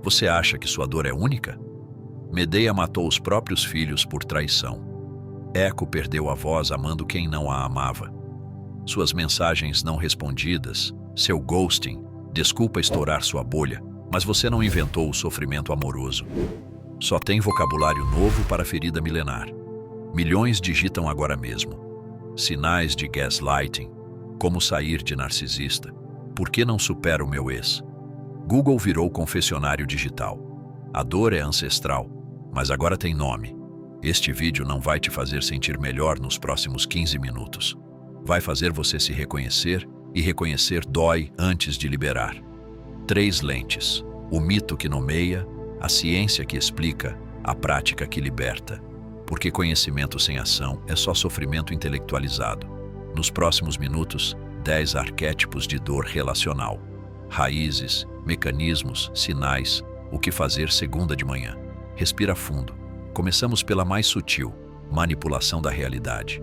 Você acha que sua dor é única? Medeia matou os próprios filhos por traição. Eco perdeu a voz amando quem não a amava. Suas mensagens não respondidas, seu ghosting, desculpa estourar sua bolha, mas você não inventou o sofrimento amoroso. Só tem vocabulário novo para a ferida milenar. Milhões digitam agora mesmo. Sinais de gaslighting. Como sair de narcisista? Por que não supera o meu ex? Google virou confessionário digital. A dor é ancestral, mas agora tem nome. Este vídeo não vai te fazer sentir melhor nos próximos 15 minutos. Vai fazer você se reconhecer, e reconhecer dói antes de liberar. 3 lentes. O mito que nomeia, a ciência que explica, a prática que liberta. Porque conhecimento sem ação é só sofrimento intelectualizado. Nos próximos minutos, 10 arquétipos de dor relacional. Raízes, mecanismos, sinais, o que fazer segunda de manhã. Respira fundo. Começamos pela mais sutil, manipulação da realidade.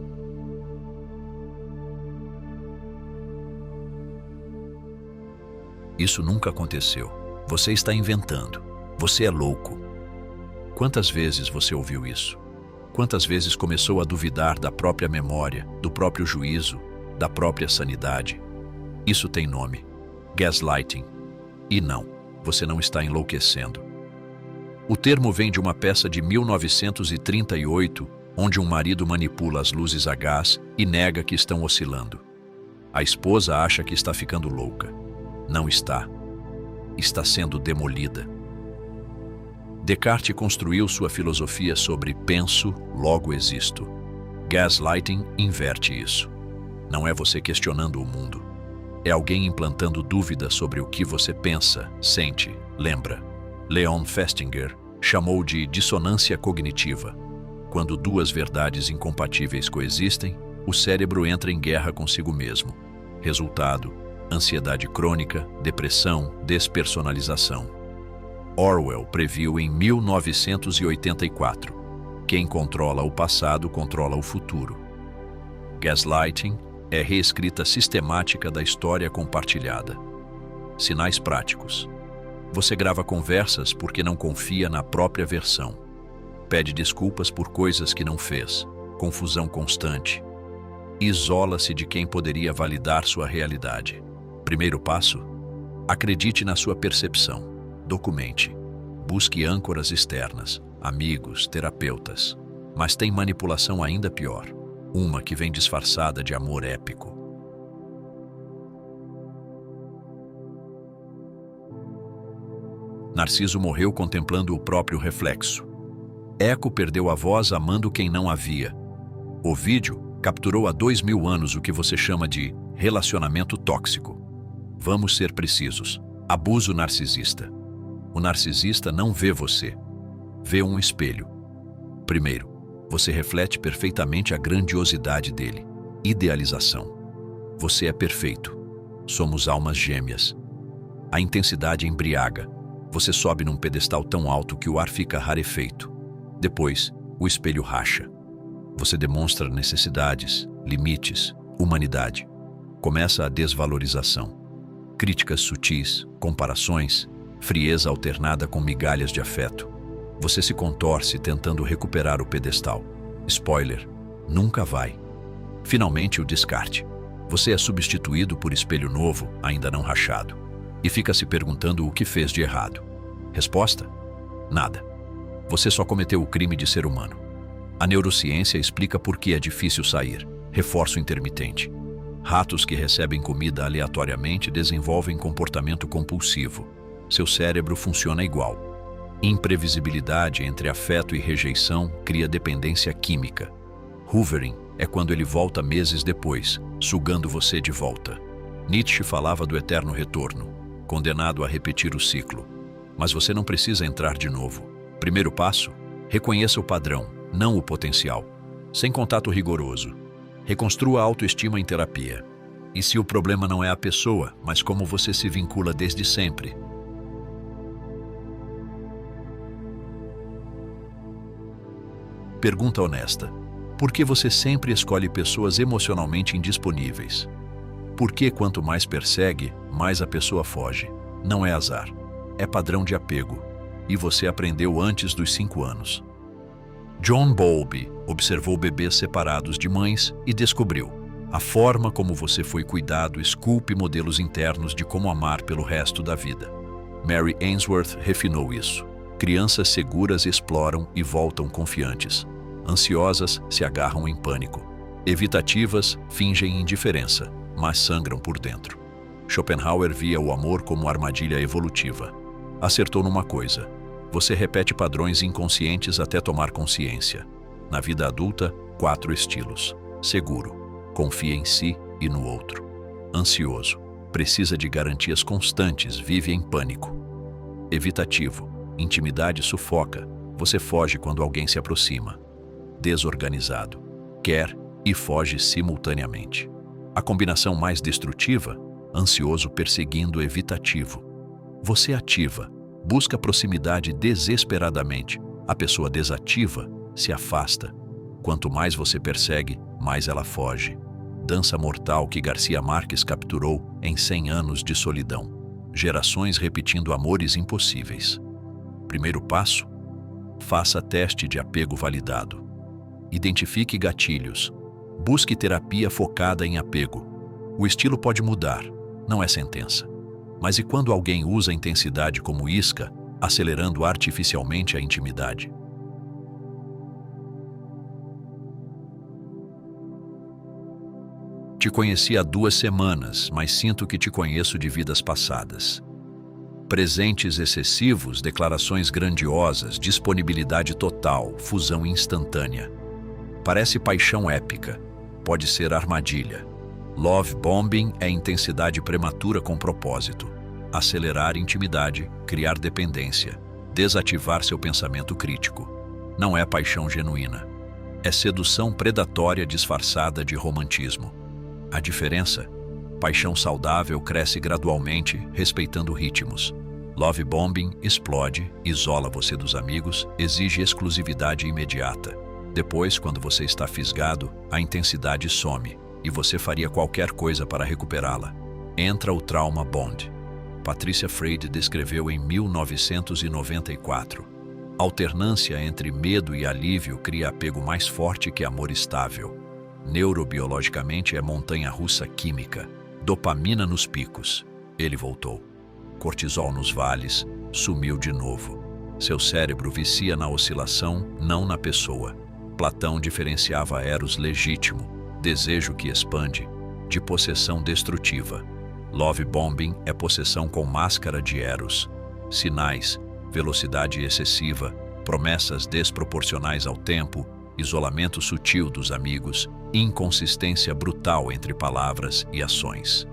Isso nunca aconteceu. Você está inventando. Você é louco. Quantas vezes você ouviu isso? Quantas vezes começou a duvidar da própria memória, do próprio juízo, da própria sanidade? Isso tem nome: gaslighting. E não, você não está enlouquecendo. O termo vem de uma peça de 1938, onde um marido manipula as luzes a gás e nega que estão oscilando. A esposa acha que está ficando louca. Não está. Está sendo demolida. Descartes construiu sua filosofia sobre penso, logo existo. Gaslighting inverte isso. Não é você questionando o mundo. É alguém implantando dúvida sobre o que você pensa, sente, lembra. Leon Festinger chamou de dissonância cognitiva. Quando duas verdades incompatíveis coexistem, o cérebro entra em guerra consigo mesmo. Resultado: ansiedade crônica, depressão, despersonalização. Orwell previu em 1984: quem controla o passado controla o futuro. Gaslighting é reescrita sistemática da história compartilhada. Sinais práticos. Você grava conversas porque não confia na própria versão. Pede desculpas por coisas que não fez. Confusão constante. Isola-se de quem poderia validar sua realidade. Primeiro passo: acredite na sua percepção. Documente. Busque âncoras externas, amigos, terapeutas. Mas tem manipulação ainda pior. Uma que vem disfarçada de amor épico. Narciso morreu contemplando o próprio reflexo. Eco perdeu a voz amando quem não havia. Ovídio capturou há 2000 anos o que você chama de relacionamento tóxico. Vamos ser precisos. Abuso narcisista. O narcisista não vê você. Vê um espelho. Primeiro, você reflete perfeitamente a grandiosidade dele. Idealização. Você é perfeito. Somos almas gêmeas. A intensidade embriaga. Você sobe num pedestal tão alto que o ar fica rarefeito. Depois, o espelho racha. Você demonstra necessidades, limites, humanidade. Começa a desvalorização. Críticas sutis, comparações, frieza alternada com migalhas de afeto. Você se contorce tentando recuperar o pedestal. Spoiler: nunca vai. Finalmente, o descarte. Você é substituído por espelho novo, ainda não rachado. E fica se perguntando o que fez de errado. Resposta: nada. Você só cometeu o crime de ser humano. A neurociência explica por que é difícil sair. Reforço intermitente. Ratos que recebem comida aleatoriamente desenvolvem comportamento compulsivo. Seu cérebro funciona igual. Imprevisibilidade entre afeto e rejeição cria dependência química. Hoovering é quando ele volta meses depois, sugando você de volta. Nietzsche falava do eterno retorno, condenado a repetir o ciclo. Mas você não precisa entrar de novo. Primeiro passo: reconheça o padrão, não o potencial. Sem contato rigoroso. Reconstrua a autoestima em terapia. E se o problema não é a pessoa, mas como você se vincula desde sempre? Pergunta honesta: por que você sempre escolhe pessoas emocionalmente indisponíveis? Por que quanto mais persegue, mais a pessoa foge? Não é azar. É padrão de apego. e você aprendeu antes dos 5 anos. John Bowlby observou bebês separados de mães e descobriu: a forma como você foi cuidado esculpe modelos internos de como amar pelo resto da vida. Mary Ainsworth refinou isso. Crianças seguras exploram e voltam confiantes. Ansiosas se agarram em pânico. Evitativas fingem indiferença, mas sangram por dentro. Schopenhauer via o amor como armadilha evolutiva. Acertou numa coisa: você repete padrões inconscientes até tomar consciência. Na vida adulta, 4 estilos. Seguro, confia em si e no outro. Ansioso, precisa de garantias constantes, vive em pânico. Evitativo, intimidade sufoca, você foge quando alguém se aproxima. Desorganizado, quer e foge simultaneamente. A combinação mais destrutiva: ansioso perseguindo evitativo. Você ativa, busca proximidade desesperadamente. A pessoa desativa se afasta. Quanto mais você persegue, mais ela foge. Dança mortal que Garcia Marques capturou em 100 anos de solidão. Gerações repetindo amores impossíveis. Primeiro passo: faça teste de apego validado. Identifique gatilhos. Busque terapia focada em apego. O estilo pode mudar, não é sentença. Mas e quando alguém usa a intensidade como isca, acelerando artificialmente a intimidade? Te conheci há 2 semanas, mas sinto que te conheço de vidas passadas. Presentes excessivos, declarações grandiosas, disponibilidade total, fusão instantânea. Parece paixão épica, pode ser armadilha. Love bombing é intensidade prematura com propósito. Acelerar intimidade, criar dependência, desativar seu pensamento crítico. Não é paixão genuína. É sedução predatória disfarçada de romantismo. A diferença? Paixão saudável cresce gradualmente, respeitando ritmos. Love bombing explode, isola você dos amigos, exige exclusividade imediata. Depois, quando você está fisgado, a intensidade some, e você faria qualquer coisa para recuperá-la. Entra o trauma bond. Patricia Freire descreveu em 1994. Alternância entre medo e alívio cria apego mais forte que amor estável. Neurobiologicamente é montanha-russa química. Dopamina nos picos. Ele voltou. Cortisol nos vales. Sumiu de novo. Seu cérebro vicia na oscilação, não na pessoa. Platão diferenciava eros legítimo, desejo que expande, de possessão destrutiva. Love bombing é possessão com máscara de eros. Sinais: velocidade excessiva, promessas desproporcionais ao tempo, isolamento sutil dos amigos, inconsistência brutal entre palavras e ações.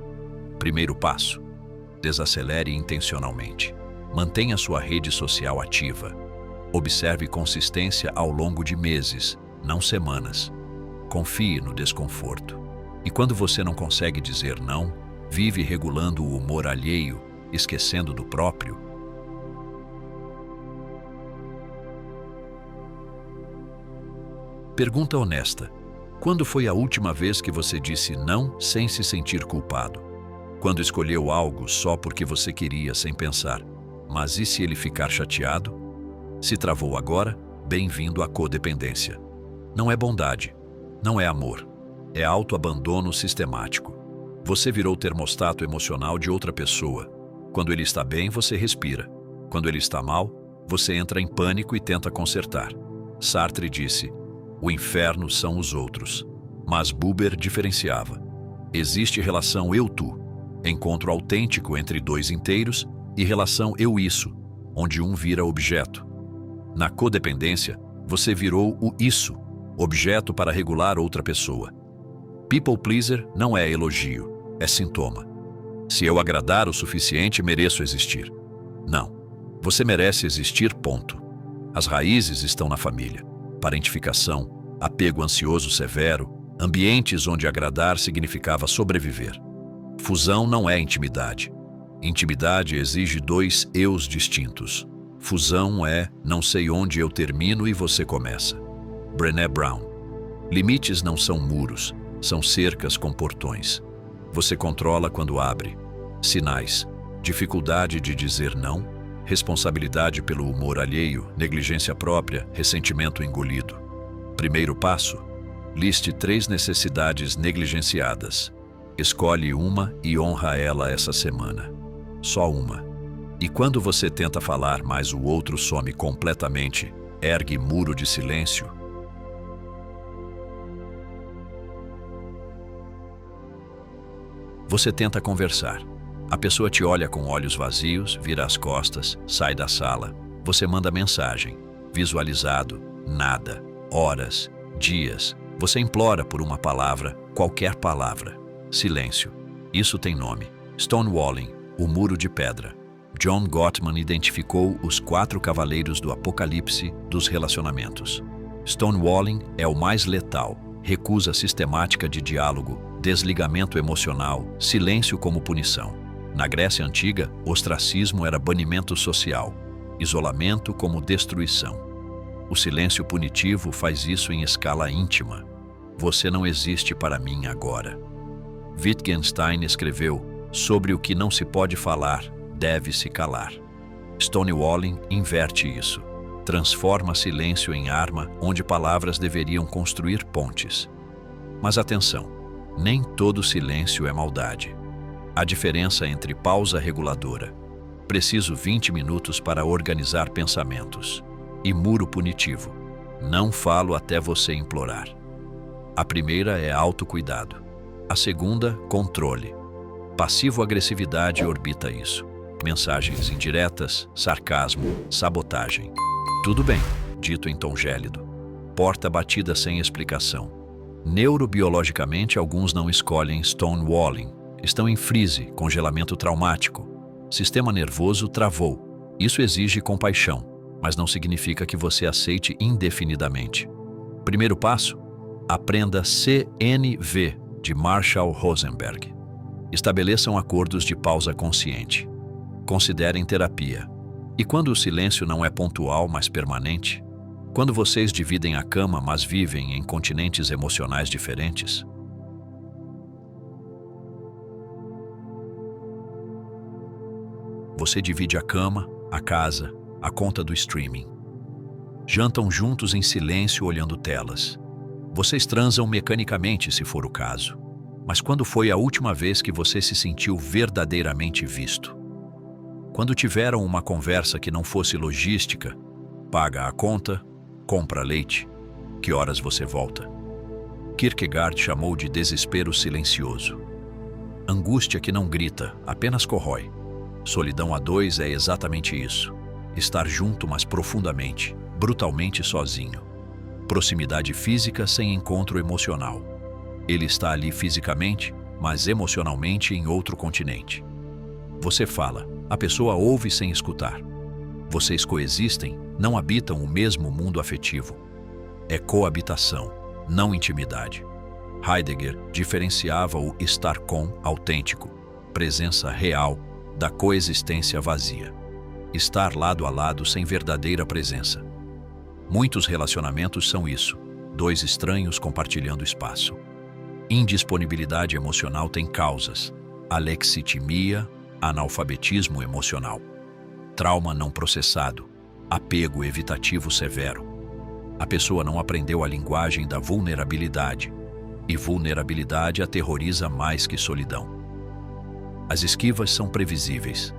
Primeiro passo: desacelere intencionalmente. Mantenha sua rede social ativa. Observe consistência ao longo de meses, não semanas. Confie no desconforto. E quando você não consegue dizer não, vive regulando o humor alheio, esquecendo do próprio. Pergunta honesta: quando foi a última vez que você disse não sem se sentir culpado? Quando escolheu algo só porque você queria sem pensar: mas e se ele ficar chateado? Se travou agora, bem-vindo à codependência. Não é bondade, não é amor, é autoabandono sistemático. Você virou o termostato emocional de outra pessoa. Quando ele está bem, você respira. Quando ele está mal, você entra em pânico e tenta consertar. Sartre disse: o inferno são os outros. Mas Buber diferenciava: existe relação eu-tu, encontro autêntico entre 2 inteiros, e relação eu-isso, onde um vira objeto. Na codependência, você virou o isso, objeto para regular outra pessoa. People pleaser não é elogio, é sintoma. Se eu agradar o suficiente, mereço existir. Não, você merece existir, ponto. As raízes estão na família. Parentificação, apego ansioso severo, ambientes onde agradar significava sobreviver. Fusão não é intimidade. Intimidade exige 2 eus distintos. Fusão é não sei onde eu termino e você começa. Brené Brown. Limites não são muros, são cercas com portões. Você controla quando abre. Sinais: dificuldade de dizer não, responsabilidade pelo humor alheio, negligência própria, ressentimento engolido. Primeiro passo: liste 3 necessidades negligenciadas. Escolhe uma e honra ela essa semana. Só uma. E quando você tenta falar, mas o outro some completamente, ergue muro de silêncio. Você tenta conversar. A pessoa te olha com olhos vazios, vira as costas, sai da sala. Você manda mensagem. Visualizado, nada. Horas, dias. Você implora por uma palavra, qualquer palavra. Silêncio. Isso tem nome. Stonewalling, o muro de pedra. John Gottman identificou os 4 cavaleiros do apocalipse dos relacionamentos. Stonewalling é o mais letal. Recusa sistemática de diálogo, desligamento emocional, silêncio como punição. Na Grécia Antiga, ostracismo era banimento social, isolamento como destruição. O silêncio punitivo faz isso em escala íntima. Você não existe para mim agora. Wittgenstein escreveu: sobre o que não se pode falar, deve-se calar. Stonewalling inverte isso. Transforma silêncio em arma onde palavras deveriam construir pontes. Mas atenção, nem todo silêncio é maldade. A diferença entre pausa reguladora, preciso 20 minutos para organizar pensamentos, e muro punitivo, não falo até você implorar. A primeira é autocuidado. A segunda, controle. Passivo-agressividade orbita isso. Mensagens indiretas, sarcasmo, sabotagem. Tudo bem, dito em tom gélido. Porta batida sem explicação. Neurobiologicamente, alguns não escolhem stonewalling. Estão em freeze, congelamento traumático. Sistema nervoso travou. Isso exige compaixão, mas não significa que você aceite indefinidamente. Primeiro passo: aprenda CNV, de Marshall Rosenberg. Estabeleçam acordos de pausa consciente. Considerem terapia. E quando o silêncio não é pontual, mas permanente? Quando vocês dividem a cama, mas vivem em continentes emocionais diferentes? Você divide a cama, a casa, a conta do streaming. Jantam juntos em silêncio olhando telas. Vocês transam mecanicamente, se for o caso. Mas quando foi a última vez que você se sentiu verdadeiramente visto? Quando tiveram uma conversa que não fosse logística, paga a conta, compra leite, que horas você volta? Kierkegaard chamou de desespero silencioso. Angústia que não grita, apenas corrói. Solidão a 2 é exatamente isso. Estar junto, mas profundamente, brutalmente sozinho. Proximidade física sem encontro emocional. Ele está ali fisicamente, mas emocionalmente em outro continente. Você fala, a pessoa ouve sem escutar. Vocês coexistem, não habitam o mesmo mundo afetivo. É coabitação, não intimidade. Heidegger diferenciava o estar com autêntico, presença real, da coexistência vazia. Estar lado a lado sem verdadeira presença. Muitos relacionamentos são isso, 2 estranhos compartilhando espaço. Indisponibilidade emocional tem causas: alexitimia, analfabetismo emocional, trauma não processado, apego evitativo severo. A pessoa não aprendeu a linguagem da vulnerabilidade, e vulnerabilidade aterroriza mais que solidão. As esquivas são previsíveis.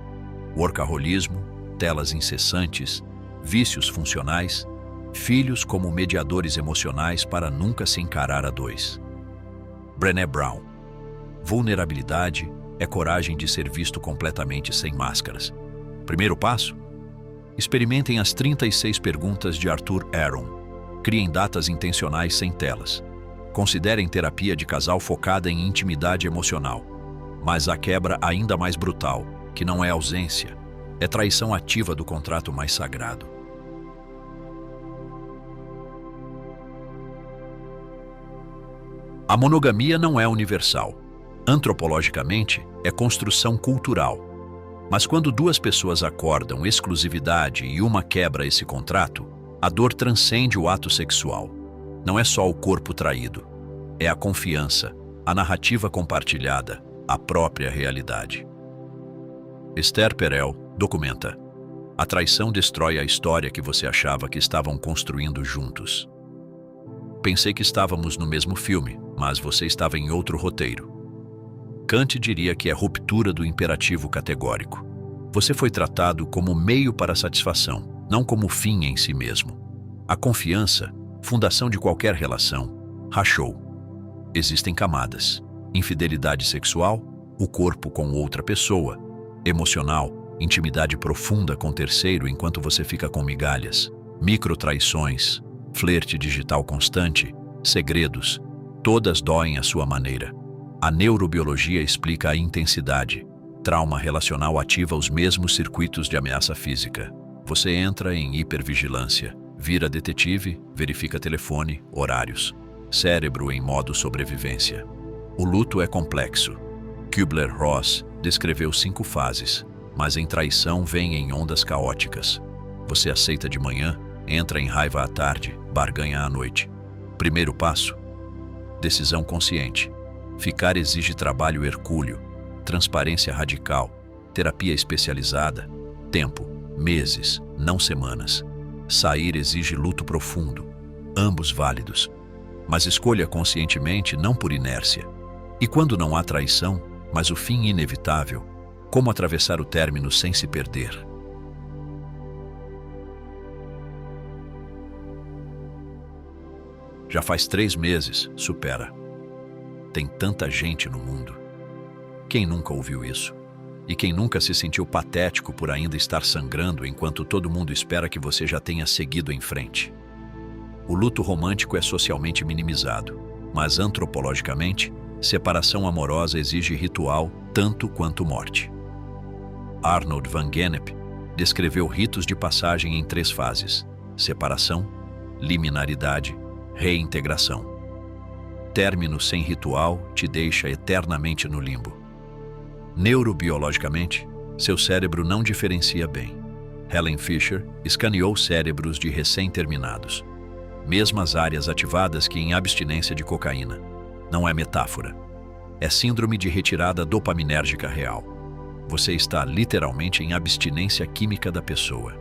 Workaholismo, telas incessantes, vícios funcionais, filhos como mediadores emocionais para nunca se encarar a 2. Brené Brown. Vulnerabilidade é coragem de ser visto completamente sem máscaras. Primeiro passo: experimentem as 36 perguntas de Arthur Aron. Criem datas intencionais sem telas. Considerem terapia de casal focada em intimidade emocional. Mas a quebra ainda mais brutal, que não é ausência, é traição ativa do contrato mais sagrado. A monogamia não é universal. Antropologicamente, é construção cultural. Mas quando 2 pessoas acordam exclusividade e uma quebra esse contrato, a dor transcende o ato sexual. Não é só o corpo traído. É a confiança, a narrativa compartilhada, a própria realidade. Esther Perel documenta: A traição destrói a história que você achava que estavam construindo juntos. Pensei que estávamos no mesmo filme, mas você estava em outro roteiro. Kant diria que é ruptura do imperativo categórico. Você foi tratado como meio para a satisfação, não como fim em si mesmo. A confiança, fundação de qualquer relação, rachou. Existem camadas: infidelidade sexual, o corpo com outra pessoa; emocional, intimidade profunda com terceiro enquanto você fica com migalhas; microtraições, flerte digital constante, segredos, todas doem à sua maneira. A neurobiologia explica a intensidade. Trauma relacional ativa os mesmos circuitos de ameaça física. Você entra em hipervigilância, vira detetive, verifica telefone, horários. Cérebro em modo sobrevivência. O luto é complexo. Kübler-Ross descreveu 5 fases, mas em traição vem em ondas caóticas. Você aceita de manhã, entra em raiva à tarde, barganha à noite. Primeiro passo: decisão consciente. Ficar exige trabalho hercúleo, transparência radical, terapia especializada, tempo, meses, não semanas. Sair exige luto profundo, ambos válidos. Mas escolha conscientemente, não por inércia. E quando não há traição, mas o fim inevitável, como atravessar o término sem se perder? Já faz 3 meses, supera. Tem tanta gente no mundo. Quem nunca ouviu isso? E quem nunca se sentiu patético por ainda estar sangrando enquanto todo mundo espera que você já tenha seguido em frente? O luto romântico é socialmente minimizado, mas antropologicamente, separação amorosa exige ritual tanto quanto morte. Arnold van Gennep descreveu ritos de passagem em 3 fases: separação, liminaridade, reintegração. Término sem ritual te deixa eternamente no limbo. Neurobiologicamente, seu cérebro não diferencia bem. Helen Fisher escaneou cérebros de recém-terminados. Mesmas áreas ativadas que em abstinência de cocaína. Não é metáfora. É síndrome de retirada dopaminérgica real. Você está literalmente em abstinência química da pessoa.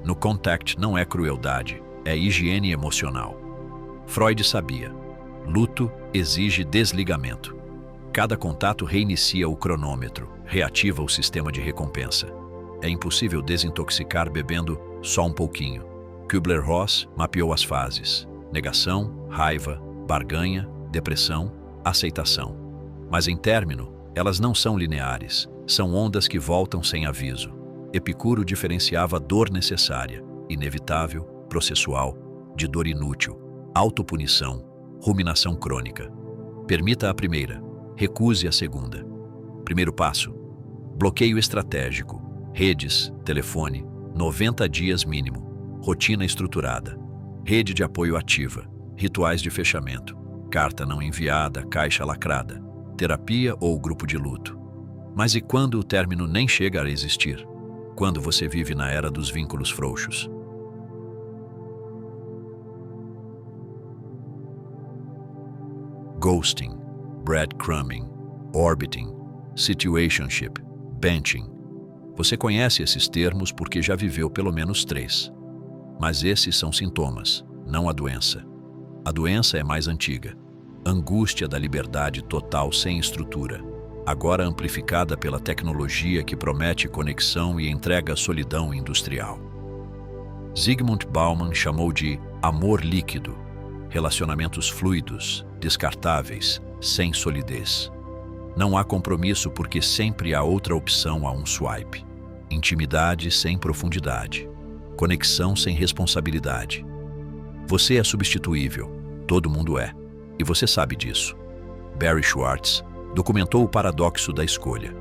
No Contact não é crueldade, é higiene emocional. Freud sabia. Luto exige desligamento. Cada contato reinicia o cronômetro, reativa o sistema de recompensa. É impossível desintoxicar bebendo só um pouquinho. Kübler-Ross mapeou as fases: negação, raiva, barganha, depressão, aceitação. Mas em término, elas não são lineares, são ondas que voltam sem aviso. Epicuro diferenciava dor necessária, inevitável, processual, de dor inútil, autopunição, ruminação crônica. Permita a primeira, recuse a segunda. Primeiro passo: bloqueio estratégico, redes, telefone, 90 dias mínimo, rotina estruturada, rede de apoio ativa, rituais de fechamento, carta não enviada, caixa lacrada, terapia ou grupo de luto. Mas e quando o término nem chega a existir? Quando você vive na era dos vínculos frouxos? Ghosting, breadcrumbing, orbiting, situationship, benching. Você conhece esses termos porque já viveu pelo menos 3. Mas esses são sintomas, não a doença. A doença é mais antiga. Angústia da liberdade total sem estrutura, agora amplificada pela tecnologia que promete conexão e entrega solidão industrial. Zygmunt Bauman chamou de amor líquido, relacionamentos fluidos, descartáveis, sem solidez. Não há compromisso porque sempre há outra opção a um swipe. Intimidade sem profundidade. Conexão sem responsabilidade. Você é substituível, todo mundo é, e você sabe disso. Barry Schwartz documentou o paradoxo da escolha.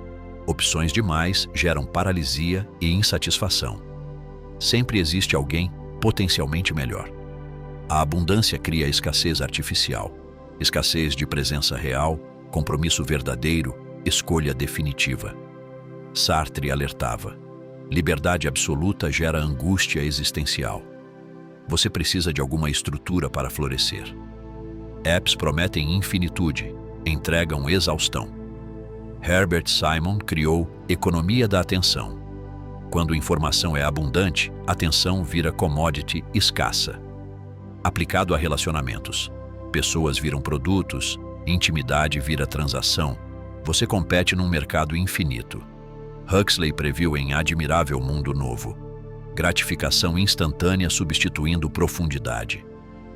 Opções demais geram paralisia e insatisfação. Sempre existe alguém potencialmente melhor. A abundância cria escassez artificial, escassez de presença real, compromisso verdadeiro, escolha definitiva. Sartre alertava: liberdade absoluta gera angústia existencial. Você precisa de alguma estrutura para florescer. Apps prometem infinitude, entregam exaustão. Herbert Simon criou economia da atenção. Quando informação é abundante, atenção vira commodity escassa. Aplicado a relacionamentos. Pessoas viram produtos, intimidade vira transação. Você compete num mercado infinito. Huxley previu em Admirável Mundo Novo. Gratificação instantânea substituindo profundidade.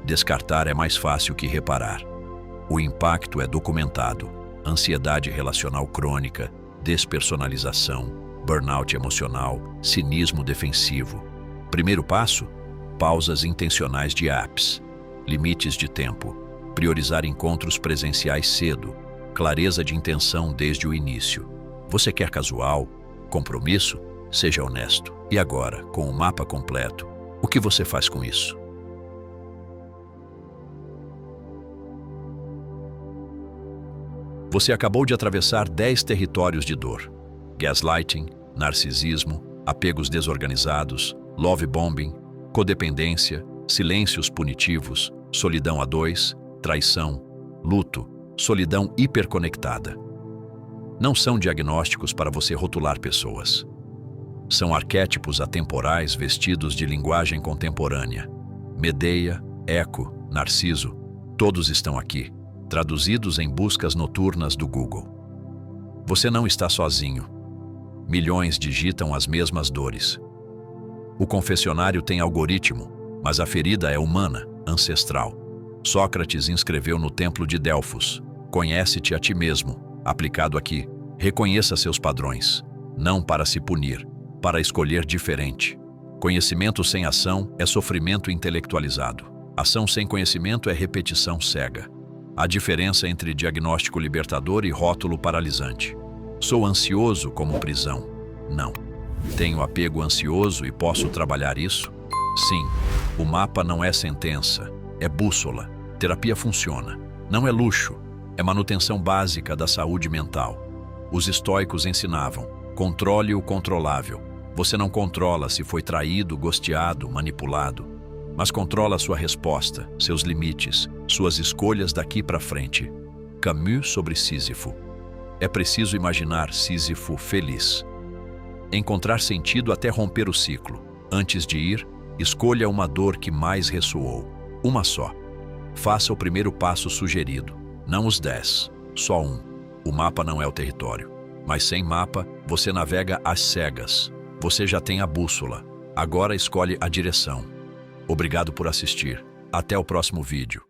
Descartar é mais fácil que reparar. O impacto é documentado. Ansiedade relacional crônica, despersonalização, burnout emocional, cinismo defensivo. Primeiro passo: pausas intencionais de apps, limites de tempo, priorizar encontros presenciais cedo, clareza de intenção desde o início. Você quer casual? Compromisso? Seja honesto. E agora, com o mapa completo, o que você faz com isso? Você acabou de atravessar 10 territórios de dor. Gaslighting, narcisismo, apegos desorganizados, love bombing, codependência, silêncios punitivos, solidão a dois, traição, luto, solidão hiperconectada. Não são diagnósticos para você rotular pessoas. São arquétipos atemporais vestidos de linguagem contemporânea. Medeia, Eco, Narciso, todos estão aqui, traduzidos em buscas noturnas do Google. Você não está sozinho. Milhões digitam as mesmas dores. O confessionário tem algoritmo, mas a ferida é humana, ancestral. Sócrates inscreveu no templo de Delfos: conhece-te a ti mesmo. Aplicado aqui, reconheça seus padrões, não para se punir, para escolher diferente. Conhecimento sem ação é sofrimento intelectualizado. Ação sem conhecimento é repetição cega. A diferença entre diagnóstico libertador e rótulo paralisante. Sou ansioso como prisão. Não. Tenho apego ansioso e posso trabalhar isso? Sim. O mapa não é sentença, é bússola. Terapia funciona. Não é luxo, é manutenção básica da saúde mental. Os estoicos ensinavam: controle o controlável. Você não controla se foi traído, gosteado, manipulado, mas controla sua resposta, seus limites, suas escolhas daqui para frente. Camus sobre Sísifo. É preciso imaginar Sísifo feliz. Encontrar sentido até romper o ciclo. Antes de ir, escolha uma dor que mais ressoou. Uma só. Faça o primeiro passo sugerido. Não os 10, só um. O mapa não é o território. Mas sem mapa, você navega às cegas. Você já tem a bússola. Agora escolhe a direção. Obrigado por assistir. Até o próximo vídeo.